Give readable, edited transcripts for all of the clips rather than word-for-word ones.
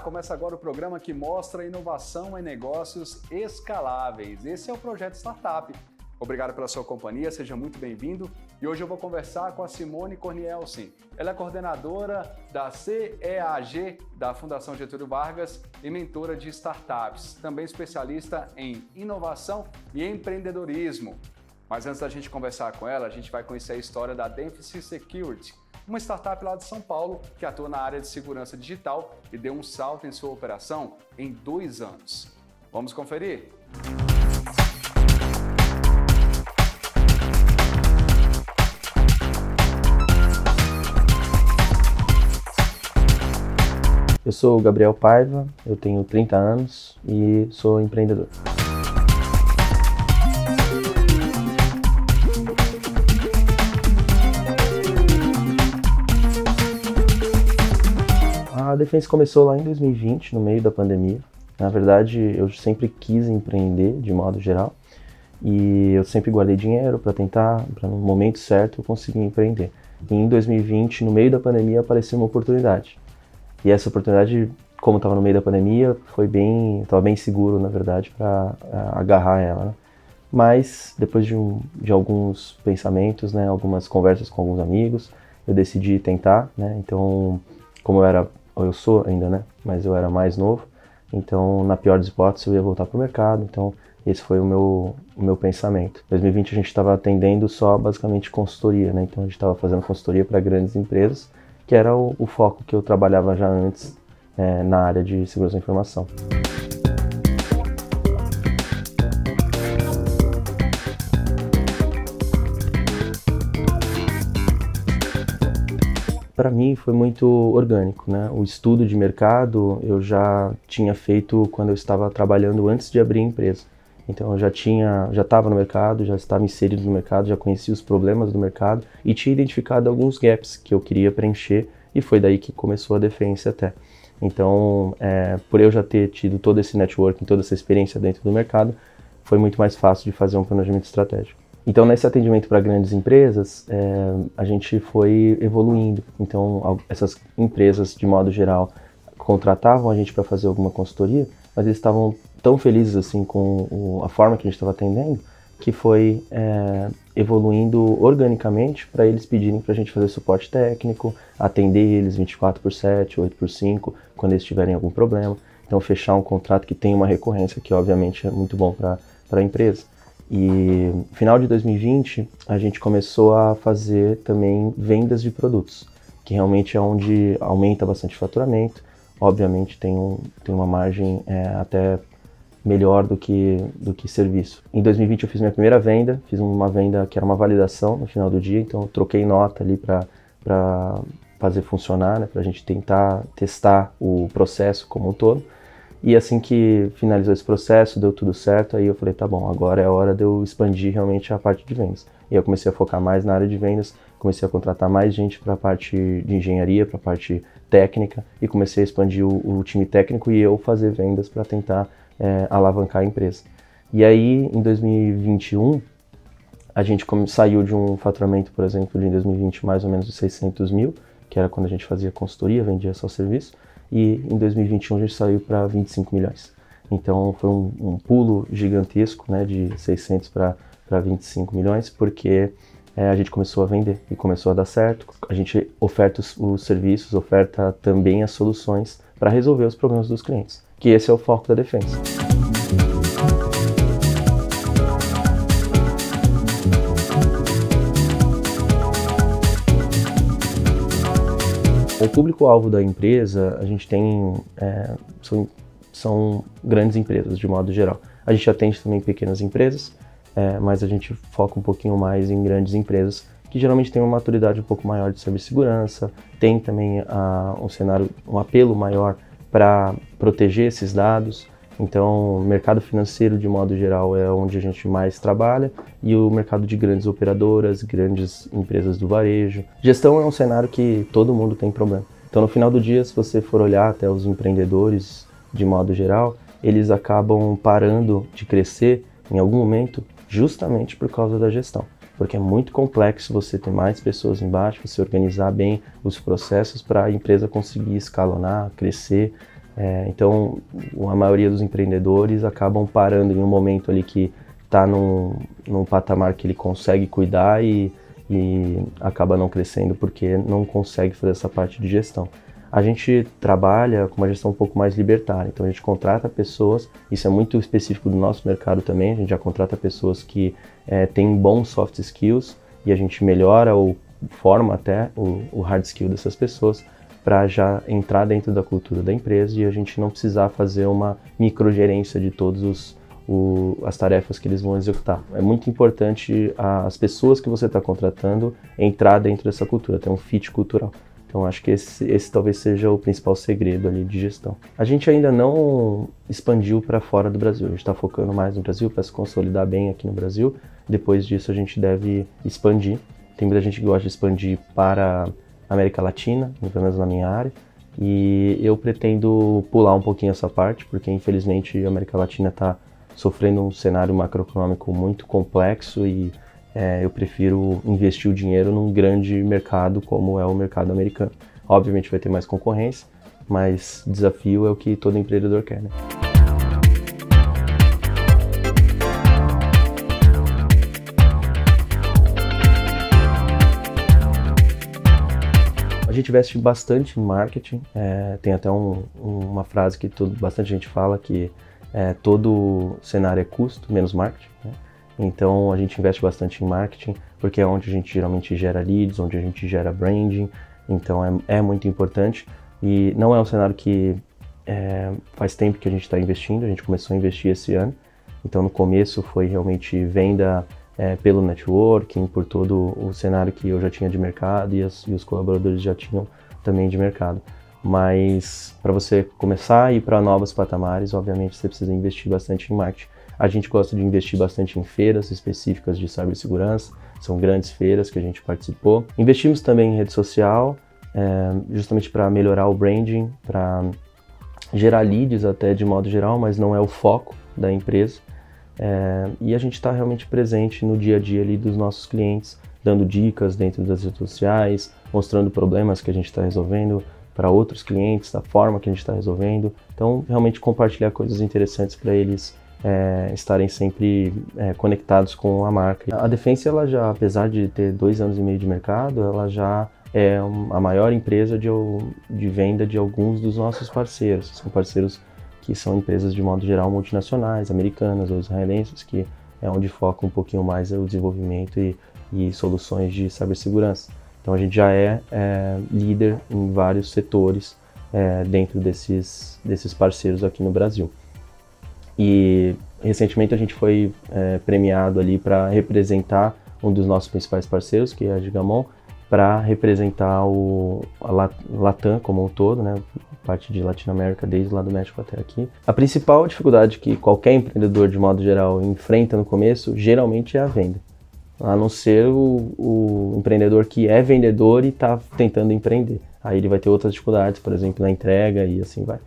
começa agora o programa que mostra inovação em negócios escaláveis. Esse é o Projeto Startup. Obrigado pela sua companhia, seja muito bem-vindo. E hoje eu vou conversar com a Simone Cornielsen. Ela é coordenadora da CEAG, da Fundação Getúlio Vargas, e mentora de startups, também especialista em inovação e empreendedorismo. Mas antes da gente conversar com ela, a gente vai conhecer a história da Dempsey Security, uma startup lá de São Paulo que atua na área de segurança digital e deu um salto em sua operação em 2 anos. Vamos conferir? Eu sou o Gabriel Paiva, eu tenho 30 anos e sou empreendedor. A Defense começou lá em 2020, no meio da pandemia. Na verdade, eu sempre quis empreender, de modo geral, e eu sempre guardei dinheiro para no momento certo, eu conseguir empreender. E em 2020, no meio da pandemia, apareceu uma oportunidade. E essa oportunidade, como estava no meio da pandemia, estava bem seguro, na verdade, para agarrar ela, né? Mas, depois de alguns pensamentos, né, algumas conversas com alguns amigos, eu decidi tentar, né? Então, como eu sou ainda, né? Mas eu era mais novo, então, na pior das hipóteses, eu ia voltar para o mercado, então esse foi o meu pensamento. Em 2020 a gente estava atendendo só basicamente consultoria, né? Então a gente estava fazendo consultoria para grandes empresas, que era o foco que eu trabalhava já antes na área de segurança da informação. Para mim foi muito orgânico, né? O estudo de mercado eu já tinha feito quando eu estava trabalhando antes de abrir a empresa. Então eu já estava no mercado, já estava inserido no mercado, já conhecia os problemas do mercado e tinha identificado alguns gaps que eu queria preencher e foi daí que começou a Defense até. Então, por eu já ter tido todo esse networking, toda essa experiência dentro do mercado, foi muito mais fácil de fazer um planejamento estratégico. Então, nesse atendimento para grandes empresas, a gente foi evoluindo. Então, essas empresas, de modo geral, contratavam a gente para fazer alguma consultoria, mas eles estavam tão felizes assim com a forma que a gente estava atendendo, que foi evoluindo organicamente para eles pedirem para a gente fazer suporte técnico, atender eles 24/7, 8/5, quando eles tiverem algum problema. Então, fechar um contrato que tem uma recorrência, que obviamente é muito bom para a empresa. E no final de 2020, a gente começou a fazer também vendas de produtos, que realmente é onde aumenta bastante o faturamento. Obviamente tem uma margem até melhor do que serviço. Em 2020 eu fiz minha primeira venda, fiz uma venda que era uma validação no final do dia, então eu troquei nota ali para fazer funcionar, né, para a gente tentar testar o processo como um todo. E assim que finalizou esse processo, deu tudo certo, aí eu falei, tá bom, agora é a hora de eu expandir realmente a parte de vendas. E eu comecei a focar mais na área de vendas, comecei a contratar mais gente para a parte de engenharia, para a parte técnica, e comecei a expandir o time técnico e eu fazer vendas para tentar alavancar a empresa. E aí, em 2021, a gente saiu de um faturamento, por exemplo, de em 2020 mais ou menos de 600 mil, que era quando a gente fazia consultoria, vendia só serviço, e em 2021 a gente saiu para 25 milhões. Então foi um pulo gigantesco, né, de 600 para 25 milhões, porque a gente começou a vender e começou a dar certo. A gente oferta os serviços, oferta também as soluções para resolver os problemas dos clientes, que esse é o foco da Defense. O público-alvo da empresa, a gente tem, são grandes empresas, de modo geral. A gente atende também pequenas empresas, mas a gente foca um pouquinho mais em grandes empresas, que geralmente têm uma maturidade um pouco maior de cibersegurança, tem também um apelo maior para proteger esses dados. Então, o mercado financeiro, de modo geral, é onde a gente mais trabalha, e o mercado de grandes operadoras, grandes empresas do varejo. Gestão é um cenário que todo mundo tem problema. Então, no final do dia, se você for olhar até os empreendedores, de modo geral, eles acabam parando de crescer em algum momento justamente por causa da gestão. Porque é muito complexo você ter mais pessoas embaixo, você organizar bem os processos para a empresa conseguir escalonar, crescer, Então, a maioria dos empreendedores acabam parando em um momento ali que está num patamar que ele consegue cuidar e acaba não crescendo porque não consegue fazer essa parte de gestão. A gente trabalha com uma gestão um pouco mais libertária, então a gente contrata pessoas, isso é muito específico do nosso mercado também, a gente já contrata pessoas que têm bons soft skills e a gente melhora ou forma até o hard skill dessas pessoas para já entrar dentro da cultura da empresa e a gente não precisar fazer uma microgerência de todas as tarefas que eles vão executar. É muito importante as pessoas que você está contratando entrar dentro dessa cultura, ter um fit cultural. Então acho que esse talvez seja o principal segredo ali de gestão. A gente ainda não expandiu para fora do Brasil, a gente está focando mais no Brasil para se consolidar bem aqui no Brasil. Depois disso a gente deve expandir. Tem muita gente que gosta de expandir para a América Latina, pelo menos na minha área. E eu pretendo pular um pouquinho essa parte, porque infelizmente a América Latina está sofrendo um cenário macroeconômico muito complexo e eu prefiro investir o dinheiro num grande mercado como é o mercado americano. Obviamente vai ter mais concorrência, mas desafio é o que todo empreendedor quer, né? A gente investe bastante em marketing, tem até uma frase que bastante gente fala que todo cenário é custo, menos marketing, né? Então a gente investe bastante em marketing, porque é onde a gente geralmente gera leads, onde a gente gera branding, então é muito importante. E não é um cenário que faz tempo que a gente está investindo, a gente começou a investir esse ano, então no começo foi realmente venda pelo networking, por todo o cenário que eu já tinha de mercado e os colaboradores já tinham também de mercado. Mas para você começar a ir para novos patamares, obviamente você precisa investir bastante em marketing. A gente gosta de investir bastante em feiras específicas de cibersegurança, são grandes feiras que a gente participou. Investimos também em rede social, justamente para melhorar o branding, para gerar leads até de modo geral, mas não é o foco da empresa. E a gente está realmente presente no dia a dia ali dos nossos clientes, dando dicas dentro das redes sociais, mostrando problemas que a gente está resolvendo para outros clientes, da forma que a gente está resolvendo. Então, realmente compartilhar coisas interessantes para eles estarem sempre conectados com a marca. A Defense, ela já, apesar de ter 2 anos e meio de mercado, ela já é a maior empresa de venda de alguns dos nossos parceiros. São parceiros que são empresas de modo geral multinacionais, americanas ou israelenses, que é onde foca um pouquinho mais o desenvolvimento e soluções de cibersegurança. Então a gente já é líder em vários setores dentro desses parceiros aqui no Brasil. E recentemente a gente foi premiado ali para representar um dos nossos principais parceiros, que é a Gigamon, para representar a Latam como um todo, né? Parte de Latinoamérica, desde lá do México até aqui. A principal dificuldade que qualquer empreendedor, de modo geral, enfrenta no começo, geralmente é a venda. A não ser o empreendedor que é vendedor e está tentando empreender. Aí ele vai ter outras dificuldades, por exemplo, na entrega e assim vai.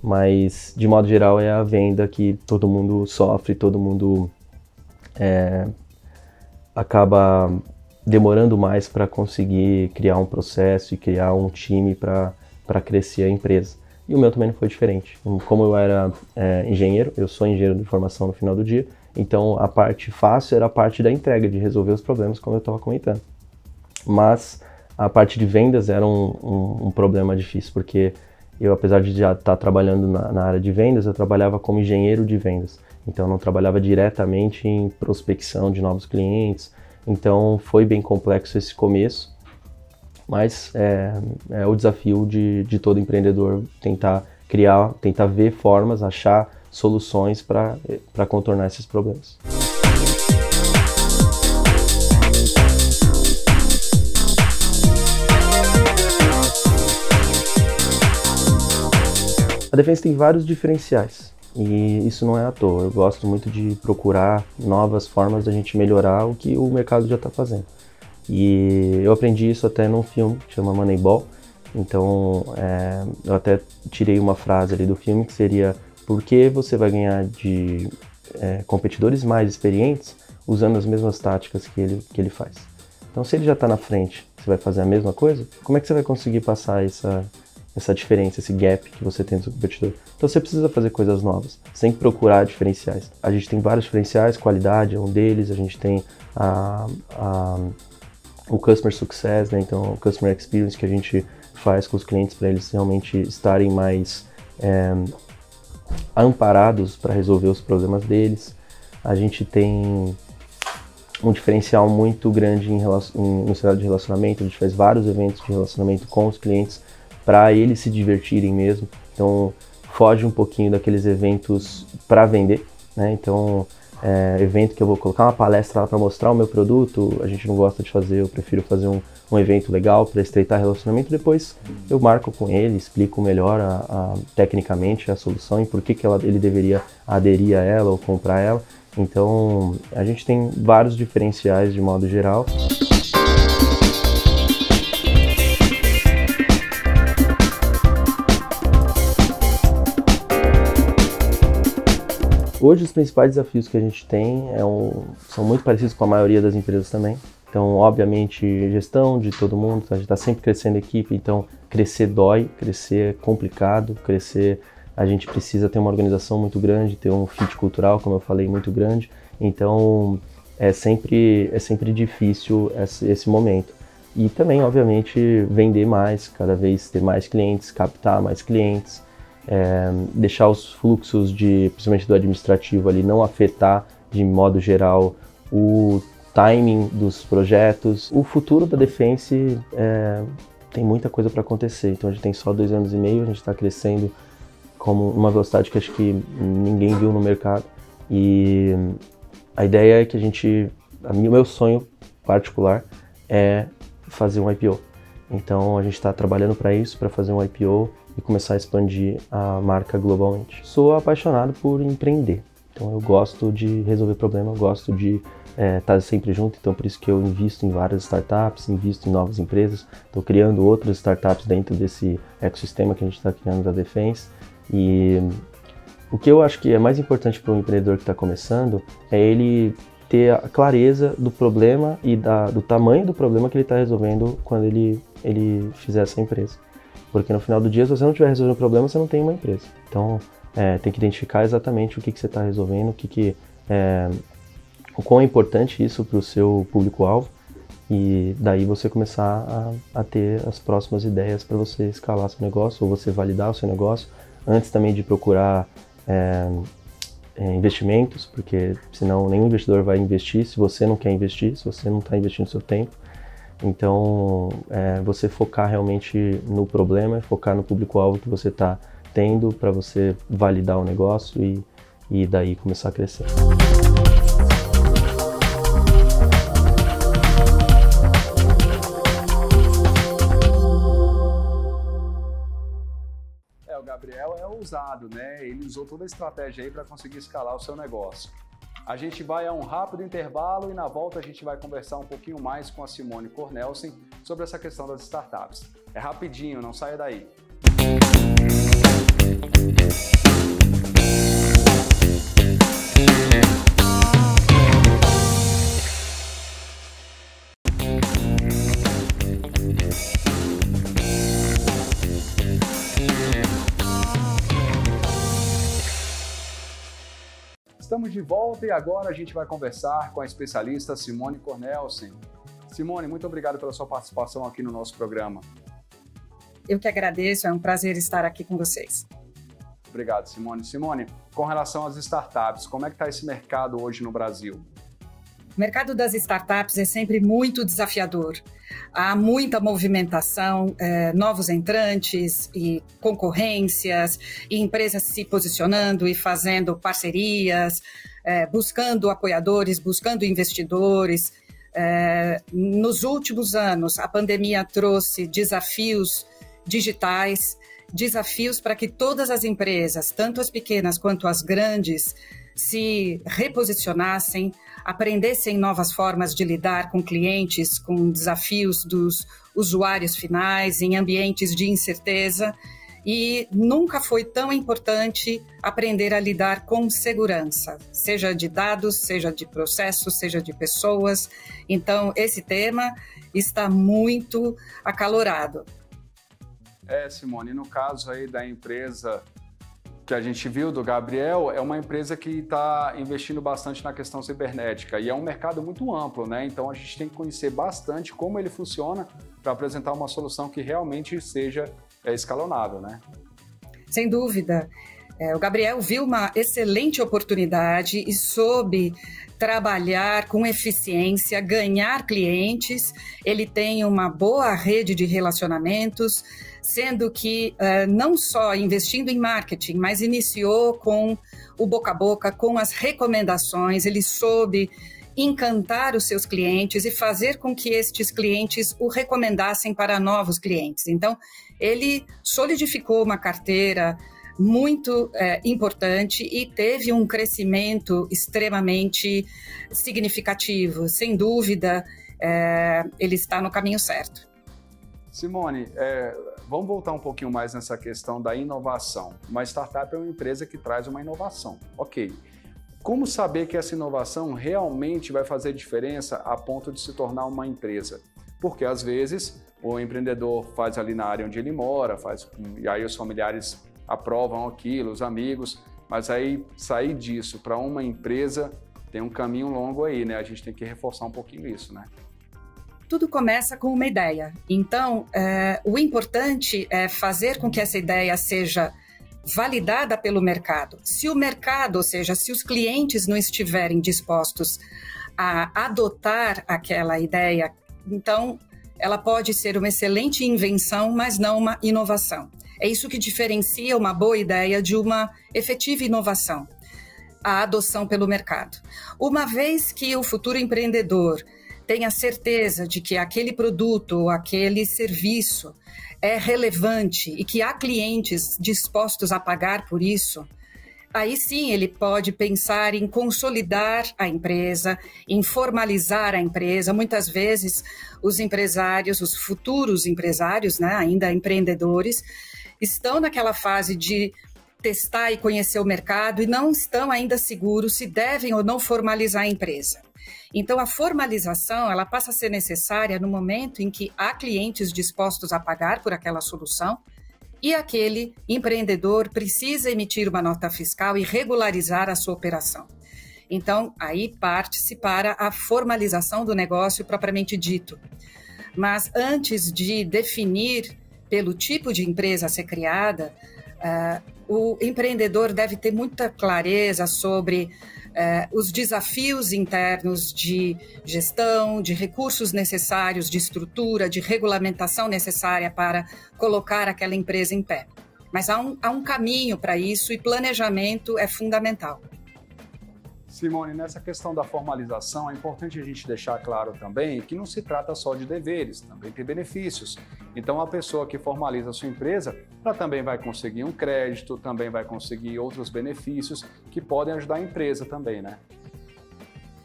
Mas, de modo geral, é a venda que todo mundo sofre, todo mundo acaba demorando mais para conseguir criar um processo e criar um time para crescer a empresa. E o meu também não foi diferente. Como eu era engenheiro, eu sou engenheiro de formação no final do dia, então a parte fácil era a parte da entrega, de resolver os problemas, como eu estava comentando. Mas a parte de vendas era um problema difícil, porque eu, apesar de já estar trabalhando na área de vendas, eu trabalhava como engenheiro de vendas. Então eu não trabalhava diretamente em prospecção de novos clientes, então foi bem complexo esse começo. Mas é o desafio de todo empreendedor tentar criar, tentar ver formas, achar soluções para contornar esses problemas. A Defense tem vários diferenciais e isso não é à toa. Eu gosto muito de procurar novas formas da gente melhorar o que o mercado já está fazendo. E eu aprendi isso até num filme que chama Moneyball. Então eu até tirei uma frase ali do filme que seria: por que você vai ganhar de competidores mais experientes usando as mesmas táticas que ele faz? Então se ele já está na frente, você vai fazer a mesma coisa, como é que você vai conseguir passar essa diferença, esse gap que você tem do seu competidor. Então você precisa fazer coisas novas, você tem que procurar diferenciais. A gente tem vários diferenciais, qualidade é um deles, a gente tem o Customer Success, né? Então o Customer Experience que a gente faz com os clientes para eles realmente estarem mais amparados para resolver os problemas deles. A gente tem um diferencial muito grande no cenário de relacionamento, a gente faz vários eventos de relacionamento com os clientes para eles se divertirem mesmo. Então foge um pouquinho daqueles eventos para vender, né? Então evento que eu vou colocar uma palestra lá para mostrar o meu produto, a gente não gosta de fazer, eu prefiro fazer um evento legal para estreitar relacionamento, depois eu marco com ele, explico melhor tecnicamente a solução e por que ele deveria aderir a ela ou comprar ela. Então a gente tem vários diferenciais de modo geral. Hoje os principais desafios que a gente tem são muito parecidos com a maioria das empresas também. Então, obviamente, gestão de todo mundo, a gente está sempre crescendo a equipe, então crescer dói, crescer é complicado, a gente precisa ter uma organização muito grande, ter um fit cultural, como eu falei, muito grande. Então, é sempre difícil esse momento. E também, obviamente, vender mais, cada vez ter mais clientes, captar mais clientes, deixar os fluxos, principalmente do administrativo ali, não afetar de modo geral o timing dos projetos. O futuro da Defense tem muita coisa para acontecer, então a gente tem só 2 anos e meio, a gente está crescendo como uma velocidade que acho que ninguém viu no mercado. E a ideia é que o meu sonho particular é fazer um IPO. Então a gente está trabalhando para isso, para fazer um IPO e começar a expandir a marca globalmente. Sou apaixonado por empreender, então eu gosto de resolver problemas, eu gosto de estar sempre junto, então por isso que eu invisto em várias startups, invisto em novas empresas, estou criando outras startups dentro desse ecossistema que a gente está criando da Defense. E o que eu acho que é mais importante para um empreendedor que está começando é ele ter a clareza do problema e do tamanho do problema que ele está resolvendo quando ele fizer essa empresa. Porque no final do dia, se você não estiver resolvendo o problema, você não tem uma empresa. Então, tem que identificar exatamente o que você está resolvendo, o quão é importante isso para o seu público-alvo, e daí você começar a ter as próximas ideias para você escalar seu negócio, ou você validar o seu negócio, antes também de procurar investimentos, porque senão nenhum investidor vai investir se você não quer investir, se você não está investindo seu tempo. Então, você focar realmente no problema e focar no público-alvo que você está tendo para você validar o negócio e daí começar a crescer. O Gabriel é ousado, né? Ele usou toda a estratégia aí para conseguir escalar o seu negócio. A gente vai a um rápido intervalo e na volta a gente vai conversar um pouquinho mais com a Simone Cornelsen sobre essa questão das startups. É rapidinho, não saia daí. Estamos de volta e agora a gente vai conversar com a especialista Simone Cornelsen. Simone, muito obrigado pela sua participação aqui no nosso programa. Eu que agradeço, é um prazer estar aqui com vocês. Obrigado, Simone. Simone, com relação às startups, como é que está esse mercado hoje no Brasil? O mercado das startups é sempre muito desafiador. Há muita movimentação, novos entrantes e concorrências, e empresas se posicionando e fazendo parcerias, buscando apoiadores, buscando investidores. Nos últimos anos, a pandemia trouxe desafios digitais, desafios para que todas as empresas, tanto as pequenas quanto as grandes, se reposicionassem, aprendessem novas formas de lidar com clientes, com desafios dos usuários finais, em ambientes de incerteza. E nunca foi tão importante aprender a lidar com segurança, seja de dados, seja de processos, seja de pessoas. Então, esse tema está muito acalorado. Simone, no caso aí da empresa que a gente viu do Gabriel, é uma empresa que está investindo bastante na questão cibernética e é um mercado muito amplo, né? Então a gente tem que conhecer bastante como ele funciona para apresentar uma solução que realmente seja escalonável, né? Sem dúvida. O Gabriel viu uma excelente oportunidade e soube trabalhar com eficiência, ganhar clientes. Ele tem uma boa rede de relacionamentos, sendo que não só investindo em marketing, mas iniciou com o boca a boca, com as recomendações. Ele soube encantar os seus clientes e fazer com que estes clientes o recomendassem para novos clientes. Então, ele solidificou uma carteira muito importante e teve um crescimento extremamente significativo. Sem dúvida, ele está no caminho certo. Simone, vamos voltar um pouquinho mais nessa questão da inovação. Uma startup é uma empresa que traz uma inovação. Ok. Como saber que essa inovação realmente vai fazer diferença a ponto de se tornar uma empresa? Porque, às vezes, o empreendedor faz ali na área onde ele mora, e aí os familiares aprovam aquilo, os amigos, mas aí sair disso para uma empresa tem um caminho longo aí, né? A gente tem que reforçar um pouquinho isso, né? Tudo começa com uma ideia. Então, o importante é fazer com que essa ideia seja validada pelo mercado. Se o mercado, ou seja, se os clientes não estiverem dispostos a adotar aquela ideia, então ela pode ser uma excelente invenção, mas não uma inovação. É isso que diferencia uma boa ideia de uma efetiva inovação, a adoção pelo mercado. Uma vez que o futuro empreendedor tenha certeza de que aquele produto ou aquele serviço é relevante e que há clientes dispostos a pagar por isso, aí sim ele pode pensar em consolidar a empresa, em formalizar a empresa. Muitas vezes os empresários, os futuros empresários, né, ainda empreendedores, estão naquela fase de testar e conhecer o mercado e não estão ainda seguros se devem ou não formalizar a empresa. Então, a formalização ela passa a ser necessária no momento em que há clientes dispostos a pagar por aquela solução e aquele empreendedor precisa emitir uma nota fiscal e regularizar a sua operação. Então, aí parte-se para a formalização do negócio propriamente dito. Mas antes de definir pelo tipo de empresa a ser criada, o empreendedor deve ter muita clareza sobre os desafios internos de gestão, de recursos necessários, de estrutura, de regulamentação necessária para colocar aquela empresa em pé. Mas há um caminho para isso e planejamento é fundamental. Simone, nessa questão da formalização, é importante a gente deixar claro também que não se trata só de deveres, também tem benefícios. Então, a pessoa que formaliza a sua empresa, ela também vai conseguir um crédito, também vai conseguir outros benefícios que podem ajudar a empresa também, né?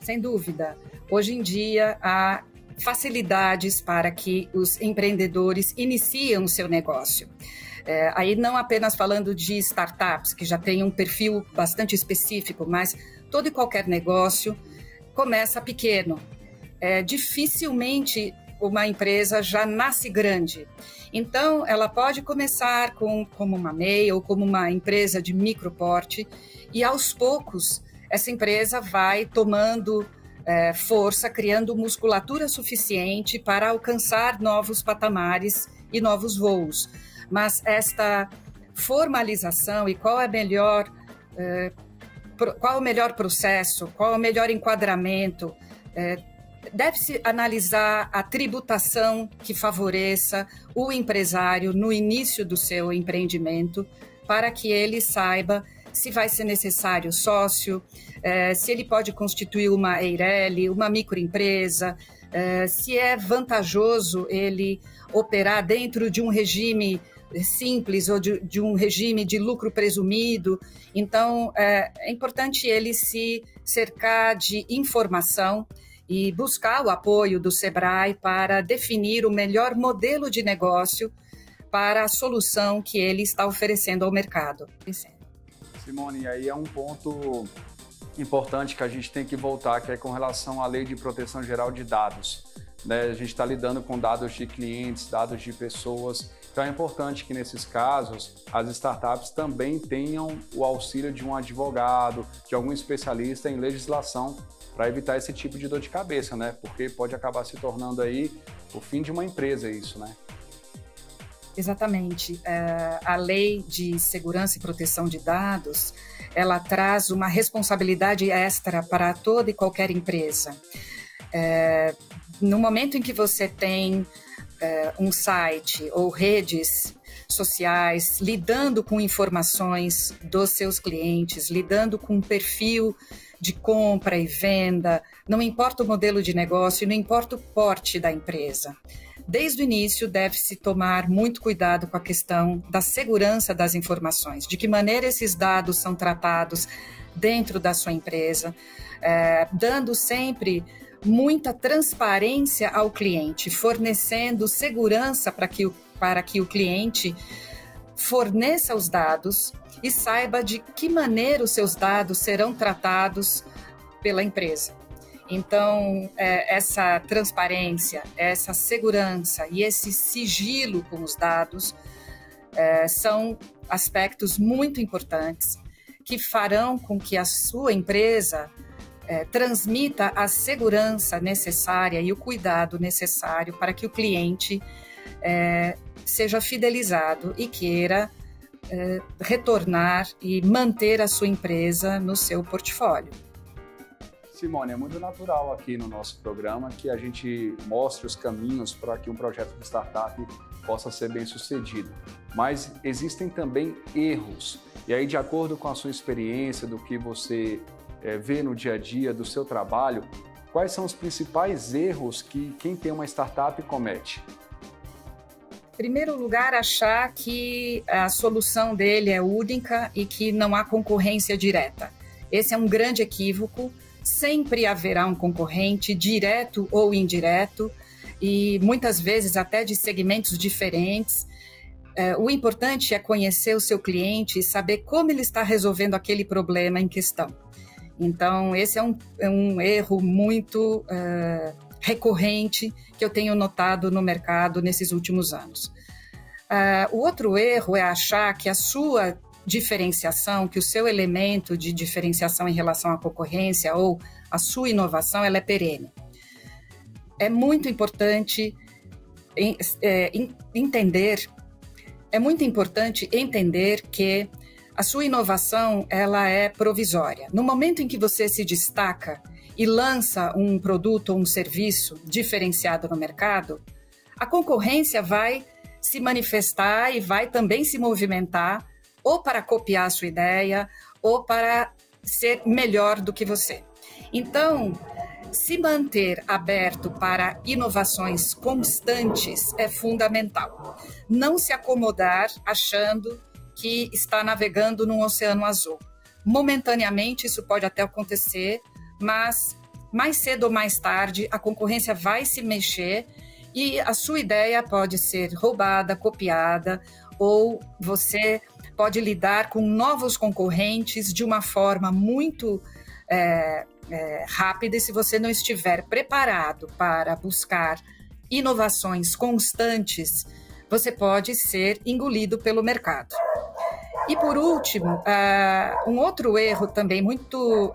Sem dúvida. Hoje em dia, há facilidades para que os empreendedores iniciem o seu negócio. Aí não apenas falando de startups, que já tem um perfil bastante específico, mas todo e qualquer negócio começa pequeno. Dificilmente uma empresa já nasce grande. Então, ela pode começar como uma MEI ou como uma empresa de microporte e, aos poucos, essa empresa vai tomando força, criando musculatura suficiente para alcançar novos patamares e novos voos. Mas esta formalização e qual é qual o melhor processo, qual o melhor enquadramento, deve-se analisar a tributação que favoreça o empresário no início do seu empreendimento, para que ele saiba se vai ser necessário sócio, se ele pode constituir uma EIRELI, uma microempresa, se é vantajoso ele operar dentro de um regime simples ou de um regime de lucro presumido. Então, é importante ele se cercar de informação e buscar o apoio do Sebrae para definir o melhor modelo de negócio para a solução que ele está oferecendo ao mercado. Simone, aí é um ponto importante que a gente tem que voltar, que é com relação à Lei de Proteção Geral de Dados. A gente está lidando com dados de clientes, dados de pessoas, Então é importante que nesses casos as startups também tenham o auxílio de um advogado, de algum especialista em legislação para evitar esse tipo de dor de cabeça, né? Porque pode acabar se tornando aí o fim de uma empresa isso, né? Exatamente. A Lei de Segurança e Proteção de Dados, ela traz uma responsabilidade extra para toda e qualquer empresa. No momento em que você tem um site ou redes sociais lidando com informações dos seus clientes, lidando com um perfil de compra e venda, não importa o modelo de negócio, não importa o porte da empresa. Desde o início, deve-se tomar muito cuidado com a questão da segurança das informações, de que maneira esses dados são tratados dentro da sua empresa, dando sempre muita transparência ao cliente, fornecendo segurança para que o cliente forneça os dados e saiba de que maneira os seus dados serão tratados pela empresa. Então, essa transparência, essa segurança e esse sigilo com os dados são aspectos muito importantes que farão com que a sua empresa transmita a segurança necessária e o cuidado necessário para que o cliente seja fidelizado e queira retornar e manter a sua empresa no seu portfólio. Simone, é muito natural aqui no nosso programa que a gente mostre os caminhos para que um projeto de startup possa ser bem sucedido. Mas existem também erros. E aí, de acordo com a sua experiência, do que você vê no dia a dia do seu trabalho, quais são os principais erros que quem tem uma startup comete? Em primeiro lugar, achar que a solução dele é única e que não há concorrência direta. Esse é um grande equívoco. Sempre haverá um concorrente, direto ou indireto, e muitas vezes até de segmentos diferentes. O importante é conhecer o seu cliente e saber como ele está resolvendo aquele problema em questão. Então, esse é um erro muito recorrente que eu tenho notado no mercado nesses últimos anos. O outro erro é achar que a sua diferenciação, que o seu elemento de diferenciação em relação à concorrência ou a sua inovação, ela é perene. É muito importante entender que a sua inovação ela é provisória. No momento em que você se destaca e lança um produto ou um serviço diferenciado no mercado, a concorrência vai se manifestar e vai também se movimentar ou para copiar a sua ideia, ou para ser melhor do que você. Então, se manter aberto para inovações constantes é fundamental. Não se acomodar achando que está navegando num oceano azul. Momentaneamente, isso pode até acontecer, mas mais cedo ou mais tarde, a concorrência vai se mexer e a sua ideia pode ser roubada, copiada, ou você pode lidar com novos concorrentes de uma forma muito rápida, e se você não estiver preparado para buscar inovações constantes, você pode ser engolido pelo mercado. E por último, um outro erro também muito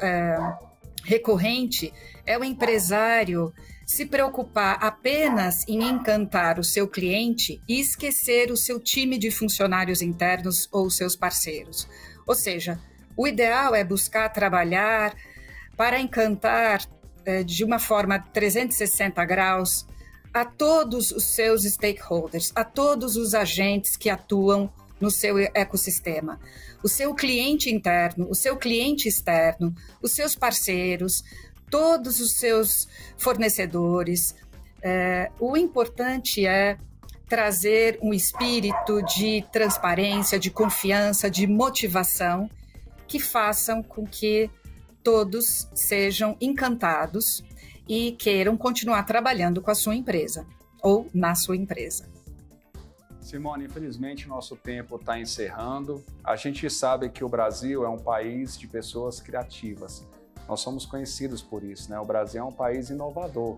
recorrente é o empresário se preocupar apenas em encantar o seu cliente e esquecer o seu time de funcionários internos ou seus parceiros. Ou seja, o ideal é buscar trabalhar para encantar de uma forma 360 graus a todos os seus stakeholders, a todos os agentes que atuam no seu ecossistema. O seu cliente interno, o seu cliente externo, os seus parceiros, todos os seus fornecedores. O importante é trazer um espírito de transparência, de confiança, de motivação, que façam com que todos sejam encantados e queiram continuar trabalhando com a sua empresa ou na sua empresa. Simone, infelizmente nosso tempo está encerrando. A gente sabe que o Brasil é um país de pessoas criativas. Nós somos conhecidos por isso, né? O Brasil é um país inovador.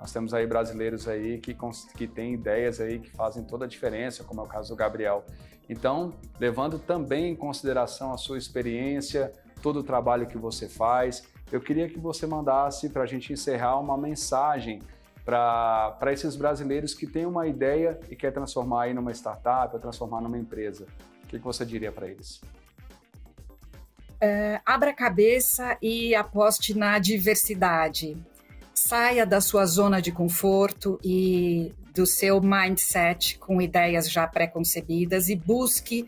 Nós temos aí brasileiros aí que têm ideias aí que fazem toda a diferença, como é o caso do Gabriel. Então, levando também em consideração a sua experiência, todo o trabalho que você faz, eu queria que você mandasse, para a gente encerrar, uma mensagem para esses brasileiros que têm uma ideia e quer transformar aí numa startup ou transformar numa empresa. O que você diria para eles? Abra a cabeça e aposte na diversidade. Saia da sua zona de conforto e do seu mindset com ideias já pré-concebidas e busque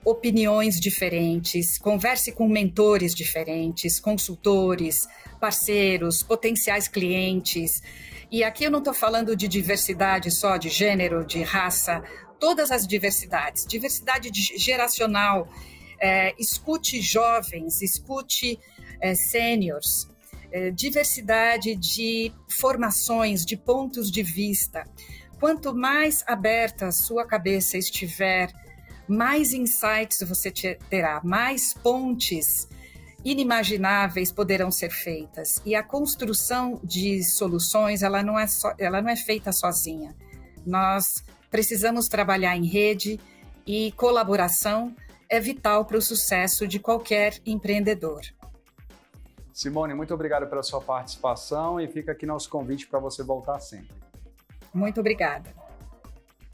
opiniões diferentes, converse com mentores diferentes, consultores, parceiros, potenciais clientes. E aqui eu não estou falando de diversidade só de gênero, de raça, todas as diversidades, diversidade geracional. Escute jovens, escute sêniors, diversidade de formações, de pontos de vista. Quanto mais aberta a sua cabeça estiver, mais insights você terá, mais pontes inimagináveis poderão ser feitas. E a construção de soluções, ela não é feita sozinha. Nós precisamos trabalhar em rede e colaboração é vital para o sucesso de qualquer empreendedor. Simone, muito obrigado pela sua participação e fica aqui nosso convite para você voltar sempre. Muito obrigada.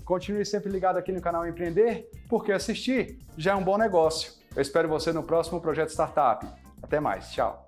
Continue sempre ligado aqui no canal Empreender, porque assistir já é um bom negócio. Eu espero você no próximo Projeto Startup. Até mais, tchau!